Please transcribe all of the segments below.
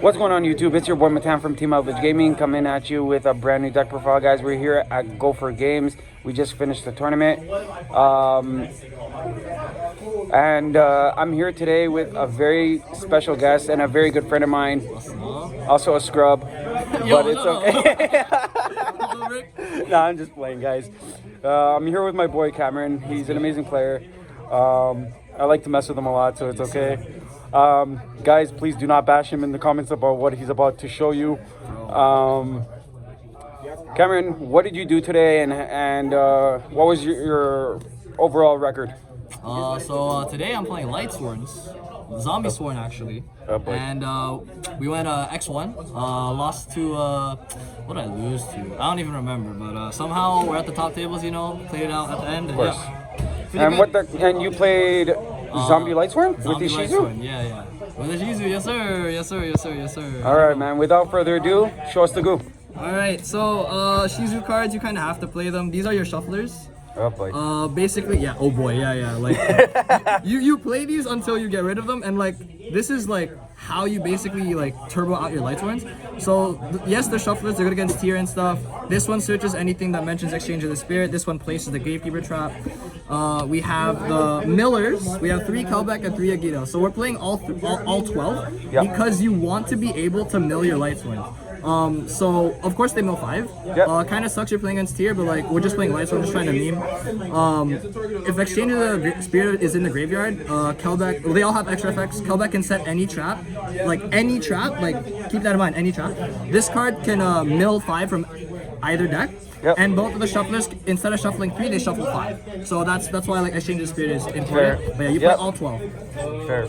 What's going on YouTube? It's your boy Matan from Team Outledge Gaming coming at you with a brand new deck profile, guys. We're here at Go For Games. We just finished the tournament. I'm here today with a very special guest and a very good friend of mine. Also a scrub, but it's okay. Nah, I'm just playing, guys. I'm here with my boy Cameron. He's an amazing player. I like to mess with him a lot, so it's okay. Guys, please do not bash him in the comments about what he's about to show you. Cameron, what did you do today, and what was your overall record? Today I'm playing lightswarns, zombie sworn actually, and we went X1. Lost to what did I lose to? I don't even remember, but somehow we're at the top tables. You know, played it out at the end. Of course. Yeah. And you played zombie lightswarn with ishizu? Yeah. With ishizu, yes sir. All right, man. Without further ado, show us the goo. All right, so ishizu cards, you kind of have to play them. These are your shufflers. Oh boy. Basically, yeah. Oh boy, yeah. Like, you play these until you get rid of them, and like this is like how you basically like turbo out your lightswarns. So yes, the shufflers, they're good against tier and stuff. This one searches anything that mentions exchange of the spirit. This one places the gravekeeper trap. We have the millers. We have 3 Kelbeck and 3 Agito. So we're playing all 12 because you want to be able to mill your lightswarns. So of course they mill 5. Kind of sucks you're playing against tier, but like we're just playing light, so we're just trying to meme. If exchange of the spirit is in the graveyard, Kelbeck, they all have extra effects. Kelbeck can set any trap, like keep that in mind, any trap. This card can mill 5 from either deck. And both of the shufflers, instead of shuffling 3, they shuffle 5. So that's why like exchange of spirit is important. But yeah, you play all 12. Fair.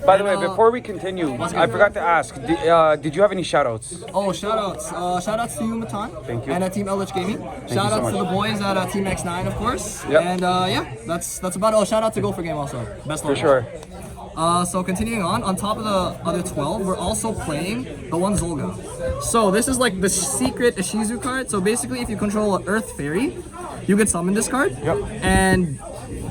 By the way, before we continue, I forgot to ask, did you have any shoutouts? Oh, shoutouts. Shoutouts to you, Matan. Thank you. And Team Outledge Gaming. Shoutouts to the boys at Team X9, of course. And yeah, that's about it. Oh, shout out to Go For Game also. Best For sure. So continuing on top of the other 12, we're also playing the one Zolga. So this is like the secret ishizu card. So basically, if you control an Earth Fairy, you can summon this card. And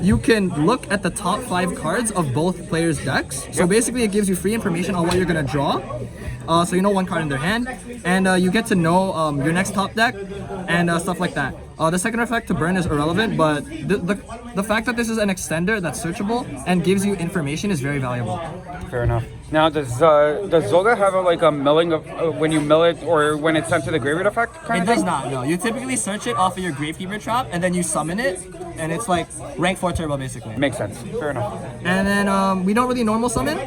you can look at the top 5 cards of both players' decks. So basically, it gives you free information on what you're gonna draw. So you know one card in their hand, and you get to know your next top deck and stuff like that. The second effect to burn is irrelevant, but the fact that this is an extender that's searchable and gives you information is very valuable. Fair enough. Now, does Zolga have a milling of when you mill it or when it's sent to the graveyard effect? It does not. No, you typically search it off of your gravekeeper trap, and then you summon it, and it's like rank 4 turbo basically. Makes sense. Fair enough. And then we don't really normal summon,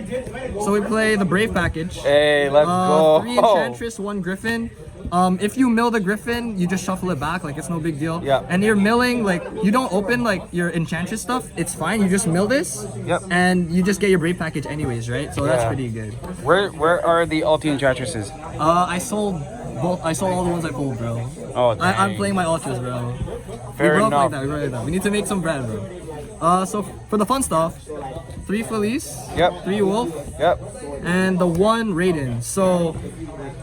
so we play the Brave package. Hey, let's go. 3 Enchantress, 1 Griffin. If you mill the Griffin, you just shuffle it back, like it's no big deal. And you're milling, like you don't open like your Enchantress stuff, it's fine, you just mill this, and you just get your Brave package anyways, right? So that's pretty good. Where are the ulti Enchantresses? I sold both. I sold all the ones I pulled, bro. Oh, I'm playing my ultras, bro. Fair enough. We broke like that. We need to make some bread, bro. So for the fun stuff, 3 Felice, 3 Wolf, and the 1 Raiden. So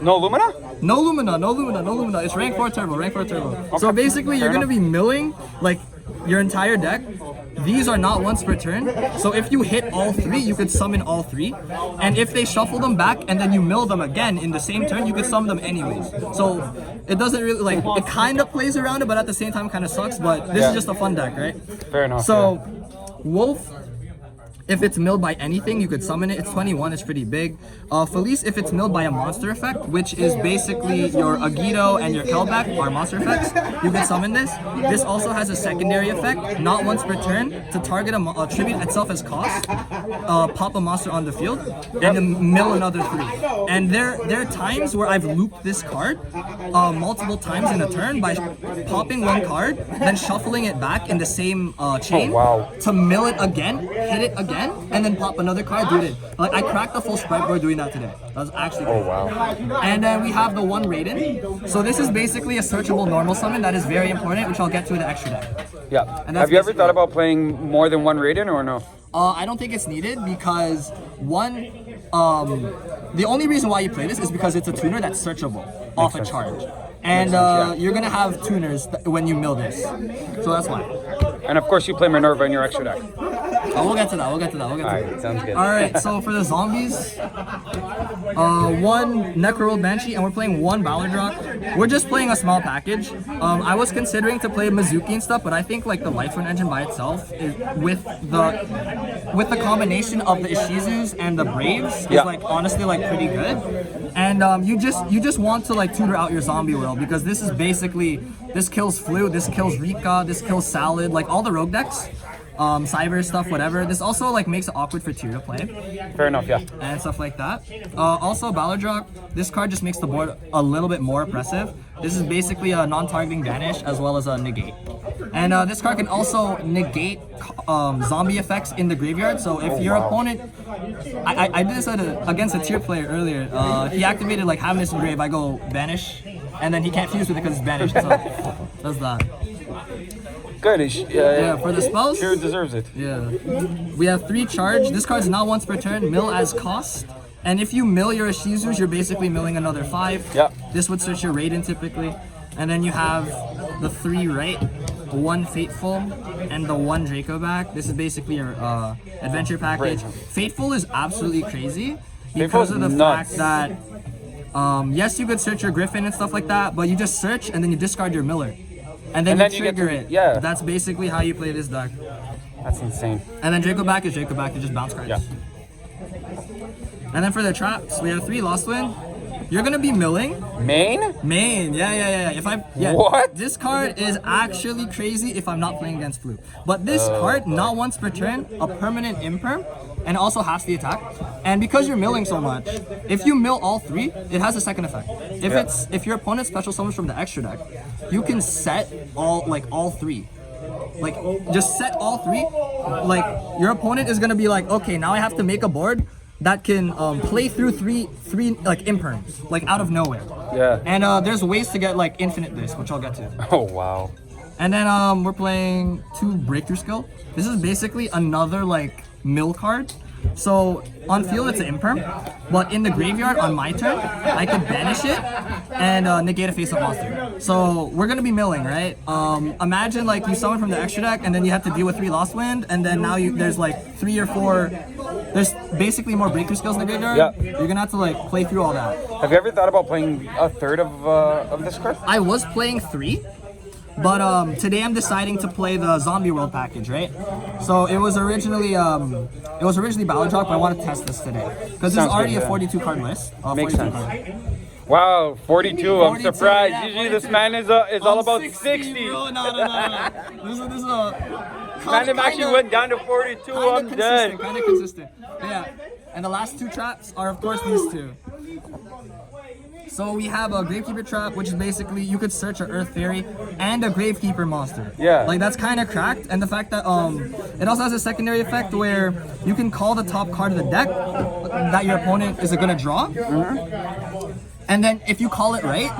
no Lumina? No Lumina. It's rank 4 turbo, Okay. So basically, you're gonna be milling like your entire deck. These are not once per turn. So if you hit all 3, you could summon all 3. And if they shuffle them back and then you mill them again in the same turn, you could summon them anyways. So it doesn't really like it kind of plays around it, but at the same time kind of sucks. But this is just a fun deck, right? Fair enough. So Wolf, if it's milled by anything, you could summon it. It's 21, it's pretty big. Felice, if it's milled by a monster effect, which is basically your Agito and your Kelbeck are monster effects, you can summon this. This also has a secondary effect, not once per turn, to target a tribute itself as cost, pop a monster on the field, and then mill another 3. And there are times where I've looped this card multiple times in a turn by popping 1 card, then shuffling it back in the same chain to mill it again, hit it again, and then pop another card, do it. Like I cracked the full sprite board doing that today. That was actually great. And then we have the 1 Raiden. So this is basically a searchable normal summon that is very important, which I'll get to in the extra deck. And have you ever thought about playing more than 1 Raiden or no? I don't think it's needed because the only reason why you play this is because it's a tuner that's searchable off a charge. And you're gonna have tuners when you mill this. So that's why. And of course you play Minerva in your extra deck. We'll get to that. We'll get to that. Alright, sounds good. All right. So for the zombies, one Necro Banshee, and we're playing one Ballard Rock. We're just playing a small package. I was considering to play Mizuki and stuff, but I think like the lightswarn engine by itself is with the combination of the ishizus and the braves is like honestly like pretty good. And you just want to like tutor out your zombie world, because this is basically, this kills Flu, this kills Rika, this kills Salad, like all the rogue decks, Cyber stuff, whatever. This also like makes it awkward for tier to play. Fair enough, yeah. And stuff like that. Also Ballard Rock, this card just makes the board a little bit more oppressive. This is basically a non-targeting banish as well as a negate. And this card can also negate zombie effects in the graveyard. So if your opponent, I did this against a tier player earlier. He activated like Havness in grave. I go banish, and then he can't fuse with it because it's banished. So does that. Good. Yeah, for the spells, Sure deserves it. yeah, we have 3 charge. This card is not once per turn. Mill as cost. And if you mill your Ishizus, you're basically milling another 5. Yep. This would search your Raiden typically. And then you have the 3 right, 1 Fateful, and the 1 Draco back. This is basically your adventure package. Fateful is absolutely crazy because of the fact that, yes, you could search your Griffin and stuff like that, but you just search and then you discard your Miller. And then you trigger it. Yeah. That's basically how you play this deck. That's insane. And then Draco back is Draco back to just bounce cards. Yeah. And then for the traps, we have 3 Lost Wind. You're gonna be milling. Main? Yeah. What? This card is actually crazy if I'm not playing against Flu. But this card, not once per turn, a permanent imperm, and also halves the attack. And because you're milling so much, if you mill all 3, it has a second effect. If your opponent special summons from the extra deck, you can set all 3. Like just set all 3. Like your opponent is gonna be like, okay, now I have to make a board that can play through three like imperms, like out of nowhere. Yeah. And there's ways to get like infinite this, which I'll get to. Oh wow. And then we're playing 2 Breakthrough Skill. This is basically another like mill card. So on field it's an imperm, but in the graveyard on my turn, I could banish it and negate a face-up monster. So we're gonna be milling, right? Imagine like you summon from the extra deck and then you have to deal with 3 Lost Wind, and then now there's like 3 or 4. There's basically more Breakthrough Skills in the graveyard. Yeah. You're gonna have to like play through all that. Have you ever thought about playing a third of this card? I was playing 3. But today I'm deciding to play the Zombie World package, right? So it was originally Ballard Rock, but I want to test this today because this is already a 42 card list. Makes 42 sense. card. Wow, 42. I'm 42, surprised. yeah, Usually 42. this man is all about 60. Bro. No. This is a Man, actually went down to 42. I'm dead. Kind of consistent. Yeah. And the last 2 traps are of course these 2. So we have a Gravekeeper trap, which is basically you could search an Earth Fairy and a Gravekeeper monster. Yeah. Like that's kind of cracked, and the fact that it also has a secondary effect where you can call the top card of the deck that your opponent is gonna draw. And then if you call it right,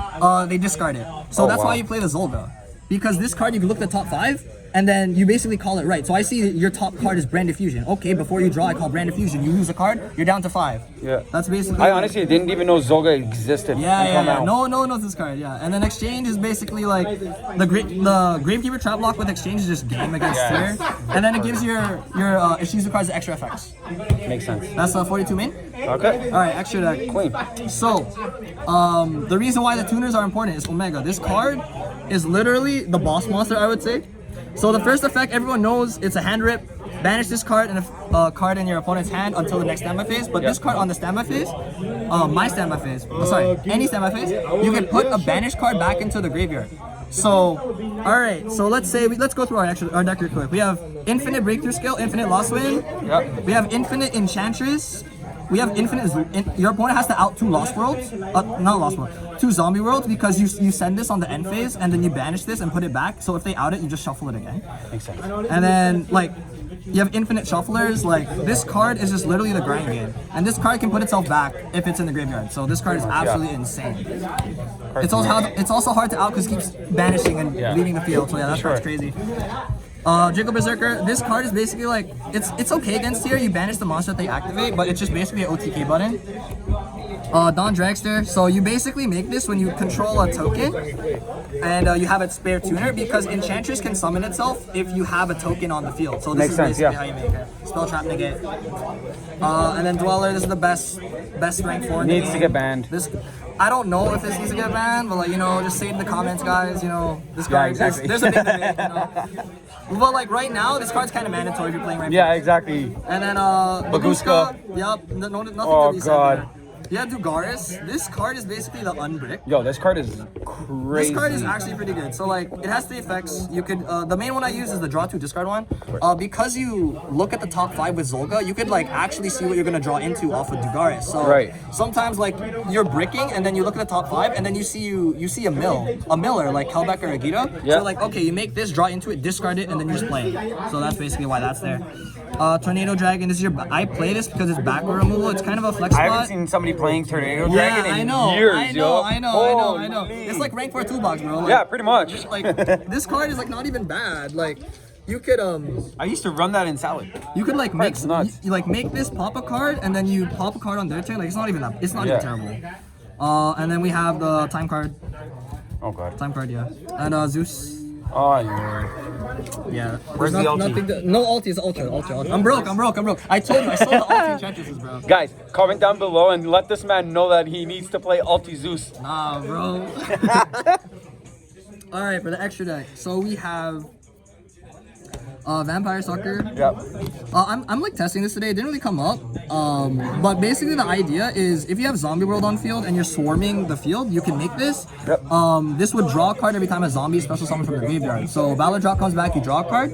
they discard it. So that's why you play the Zolga. Because this card you can look at the top 5 and then you basically call it right. So I see your top card is Brand Diffusion. Okay, before you draw, I call Brand Diffusion. You lose a card, you're down to 5. Yeah. That's basically. I honestly didn't even know Zolga existed. Yeah. No one knows this card. Yeah. And then Exchange is basically like the Gravekeeper trap block with Exchange is just game against tier, and then it gives your ishizu cards extra effects. Makes sense. That's 42 main. Okay. All right, extra deck. Clean. So, the reason why the tuners are important is Omega. This card is literally the boss monster, I would say. So the first effect, everyone knows, it's a hand rip. Banish this card and a card in your opponent's hand until the next standby phase. But this card on the standby phase, any standby phase, you can put a banished card back into the graveyard. So, all right. So let's go through our deck real quick. We have infinite Breakthrough Skill, infinite Lost Wind. Yep. We have infinite Enchantress. We have infinite. Your opponent has to out 2 Lost Worlds, not Lost World, 2 Zombie Worlds, because you send this on the end phase and then you banish this and put it back. So if they out it, you just shuffle it again. Makes sense. And then like you have infinite Shufflers. Like this card is just literally the grind game, and this card can put itself back if it's in the graveyard. So this card is absolutely insane. It's also hard to out because it keeps banishing and leaving the field. So yeah, that card's crazy. Draco Berserker, this card is basically like, it's okay against tier, you banish the monster that they activate, but it's just basically an OTK button. Dawn Dragster, so you basically make this when you control a token, and you have a spare tuner, because Enchantress can summon itself if you have a token on the field. So this is basically how you make it. Spell Trap Negate. And then Dweller, this is the best rank 4 in the Needs to game. get banned. This, I don't know if this needs to get banned, but like, you know, just say it in the comments, guys, you know, this card, exactly. there's a big debate, you know. But like right now, this card's kind of mandatory if you're playing rank 4. Yeah, exactly. And then Baguska. Yep, nothing Oh, to be said God. there. Yeah, Dugaris. This card is basically the unbrick. Yo, this card is crazy. This card is actually pretty good. So like, it has 3 effects. You could, the main one I use is the draw 2 discard one. Because you look at the top 5 with Zolga, you could like actually see what you're gonna draw into off of Dugaris. So sometimes like you're bricking and then you look at the top 5 and then you see a miller like Hellbeck or Agito. Yeah. So like, okay, you make this, draw into it, discard it, and then you just play it. So that's basically why that's there. Tornado Dragon, this is your. I play this because it's back row removal. It's kind of a flex spot. I haven't seen somebody playing Tornado Dragon in years, I know. It's like rank 4 toolbox, bro. Like, yeah, pretty much. Like this card is like not even bad. Like you could I used to run that in Salad. you could like make nuts. you like make this pop a card and then you pop a card on their turn. Like it's not even even terrible. And then we have the time card. Oh god. Time card, yeah. And Zeus. Oh yeah. Yeah. Where's the ulti? No ulti, it's ultra. I'm broke. I told you, I sold the ulti Tetris, bro. Guys, comment down below and let this man know that he needs to play Ulti Zeus. Nah, bro. Alright, for the extra deck. So we have Vampire Sucker. Yep. I'm like testing this today. It didn't really come up. But basically the idea is if you have Zombie World on field and you're swarming the field, you can make this. Yep. This would draw a card every time a zombie special summons from the graveyard. So Valor Drop comes back, you draw a card.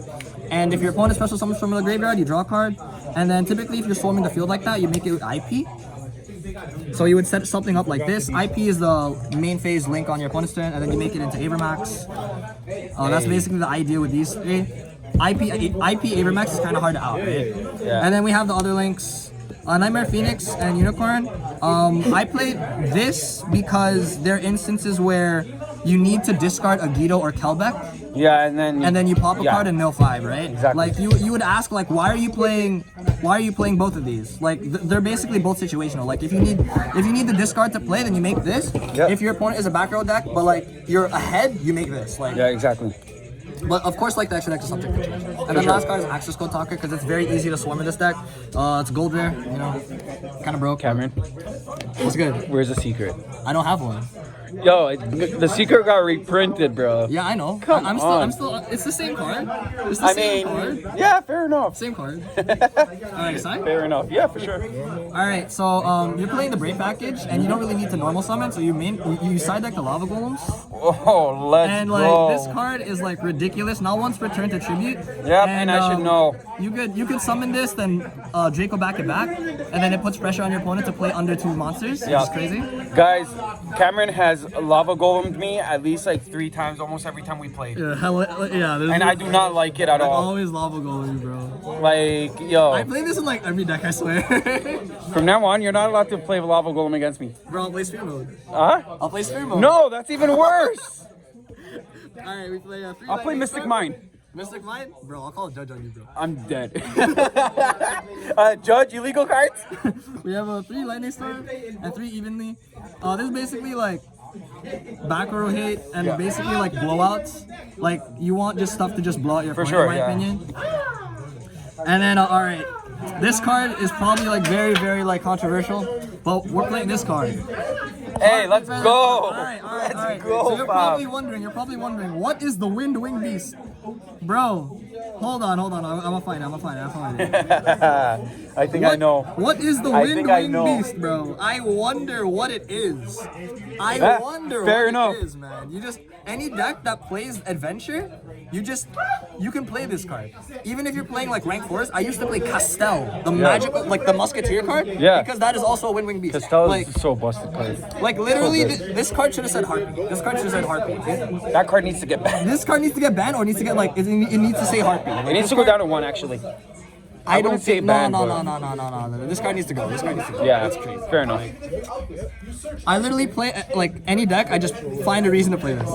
And if your opponent special summons from the graveyard, you draw a card. And then typically if you're swarming the field like that, you make it with IP. So you would set something up like this. IP is the main phase link on your opponent's turn, and then you make it into Avermax. That's basically the idea with these three. IP Avermax is kind of hard to out, right? Yeah. And then we have the other links, Nightmare Phoenix and Unicorn. I played this because there are instances where you need to discard Agito or Kelbeck. Yeah, and then you pop a card and mill 5, right? Exactly. Like you would ask like why are you playing both of these? Like they're basically both situational. Like if you need the discard to play, then you make this. Yep. If your opponent is a back row deck, but like you're ahead, you make this. Like yeah, exactly. But of course, like the extra deck is subject to change. And then last card is Access Code Talker because it's very easy to swarm in this deck. It's gold rare, you know, kind of broke. Cameron, What's good? where's the secret? I don't have one. Yo, the secret got reprinted, bro. Yeah, I know. Come I'm on. still. It's the same card. It's the same card. yeah, fair enough. Same card. Alright, excited? Fair enough. Yeah, for sure. Alright, so you're playing the Brave package and you don't really need to normal summon, so you side deck the Lava Golems. Oh, let's And go. like this card is like ridiculous. Not once per turn to tribute. Yep, and I should know. You could summon this, then Draco back it back, and then it puts pressure on your opponent to play under 2 monsters. Which is crazy. Guys, Cameron has lava golemed me at least like 3 times, almost every time we played. Yeah, And I do not like it at all. Always Lava Golem, bro. Like, yo. I play this in like every deck, I swear. From now on, you're not allowed to play lava golem against me. Bro, I'll play Sphere Mode. Huh? I'll play Sphere Mode. No, that's even worse. Alright, we play 3 I'll play Mystic Mind. Mystic Mind? Bro, I'll call a judge on you, bro. I'm dead. Judge, illegal cards? We have 3 Lightning Storm and 3 Evenly. This is basically like back row hate and basically like blowouts. Like you want just stuff to just blow out your opponent, in my opinion. And then alright, this card is probably like very, very like controversial, but we're playing this card. Hey, let's go. Alright. go, So you're probably wondering, what is the Wind Wing Beast? Bro, hold on. I'm gonna find it. I think I know. What is the Wind Wing Beast, bro? I wonder what it is. I wonder what it is, man. You just, any deck that plays Adventure, you can play this card. Even if you're playing like rank 4s, I used to play Castel, the magical, like the Musketeer card. Yeah. Because that is also a Wind Wing Beast. Castel is so busted card. Like literally, this card should have said Harpy. This card should have said Harpy. That card needs to get banned. This card needs to get banned or needs to get like, it needs to say Harpy. It needs to go down to 1 actually. I don't wouldn't say think, ban, no. This card needs to go. Yeah, That's crazy. fair enough. I literally play like any deck. I just find a reason to play this.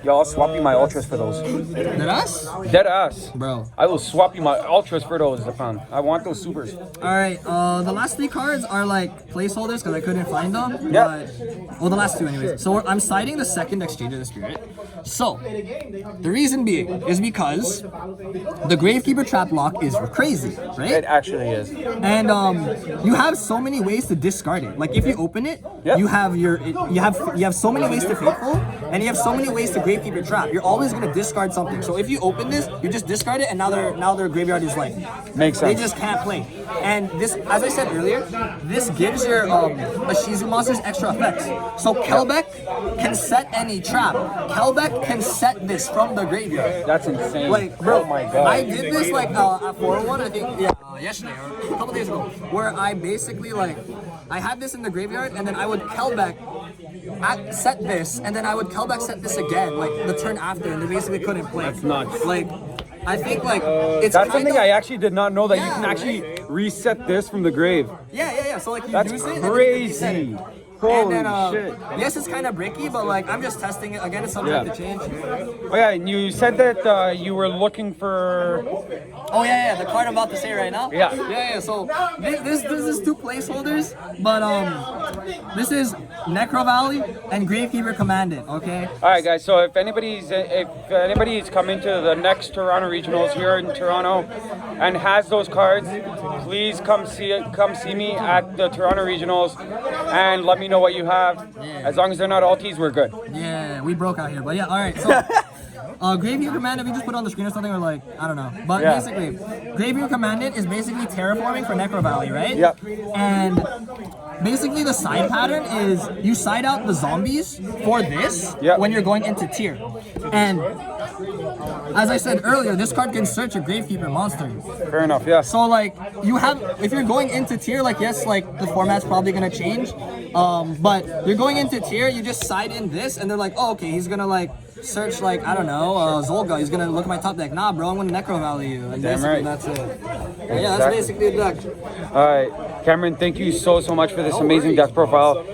Yo, I'll swap you my ultras for those. Dead ass? Dead ass. Bro. I will swap you my ultras for those, Stefan. I want those supers. Alright, the last 3 cards are like placeholders because I couldn't find them. Yep. But, well, the last 2 anyways. So I'm citing the second Exchange of the Spirit. So, the reason being is because the Gravekeeper trap lock is crazy, right? It actually is. And you have so many ways to discard it. Like if you open it, Yep. you have so many ways to Faithful, and you have so many ways to Gravekeeper trap. You're always gonna discard something. So if you open this, you just discard it, and now their graveyard is like Makes sense. they just can't play. And this, as I said earlier, this gives your ishizu monsters extra effects. So Kelbeck can set any trap. Kelbeck can set this from the graveyard. That's insane. Like, bro, oh my god. I did this like at 401, I think, yesterday or a couple days ago, where I basically like, I had this in the graveyard, and then I would Kelbeck set this, and then I would Kelbeck set this again, like the turn after, and they basically couldn't play. That's nuts. Like, I think like it's That's kind something of, I actually did not know, that you Yeah, can actually right? reset this from the grave. yeah. So like you That's use it, and then you reset crazy. it. Holy And then, shit. yes, it's kind of bricky, but like I'm just testing it again. It's something I have to change. Oh yeah, and you said that you were looking for... Oh yeah, the card I'm about to say right now. Yeah. So this is 2 placeholders, but this is Necro Valley and Gravekeeper Commandant. Okay. All right, guys. So if anybody's coming to the next Toronto Regionals here in Toronto and has those cards, please come see me at the Toronto Regionals and let me know what you have. Yeah. As long as they're not alties, we're good. Yeah, we broke out here, but yeah. All right. So. Gravekeeper Commandant, we just put it on the screen or something, or like, I don't know. But Yeah. basically, Gravekeeper Commandant is basically terraforming for Necro Valley, right? Yep. And basically the side pattern is you side out the zombies for this Yep. when you're going into tier. And as I said earlier, this card can search a Gravekeeper monster. Fair enough. Yeah. So like you have, if you're going into tier, like yes, like the format's probably gonna change, but you're going into tier, you just side in this, and they're like, oh okay, he's gonna like search like I don't know, Zolga. He's gonna look at my top deck. Nah, bro, I'm gonna Necro Valley you, and Damn basically right. that's it. Yeah, that's basically the deck. All right, Cameron. Thank you so much for this amazing deck profile.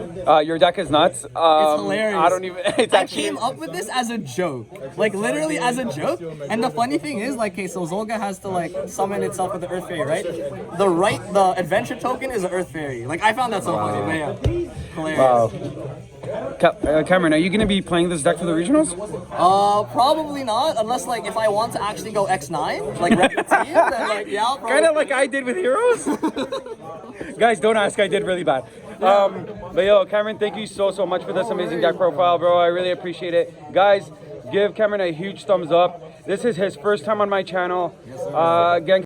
Your deck is nuts. It's hilarious. I don't even. It's I actually. came up with this as a joke, like literally as a joke. And the funny thing is, like, okay, so Zolga has to like summon itself with the Earth Fairy, right? The adventure token is an Earth Fairy. Like I found that so funny, but yeah, hilarious. Wow. Cameron, are you going to be playing this deck for the regionals? Probably not, unless like if I want to actually go X9, like rep the team, then like yeah, I'll probably. Kind of like I did with Heroes. Guys, don't ask. I did really bad. But yo, Cameron, thank you so much for this amazing deck profile, bro. I really appreciate it. Guys, give Cameron a huge thumbs up. This is his first time on my channel. Again,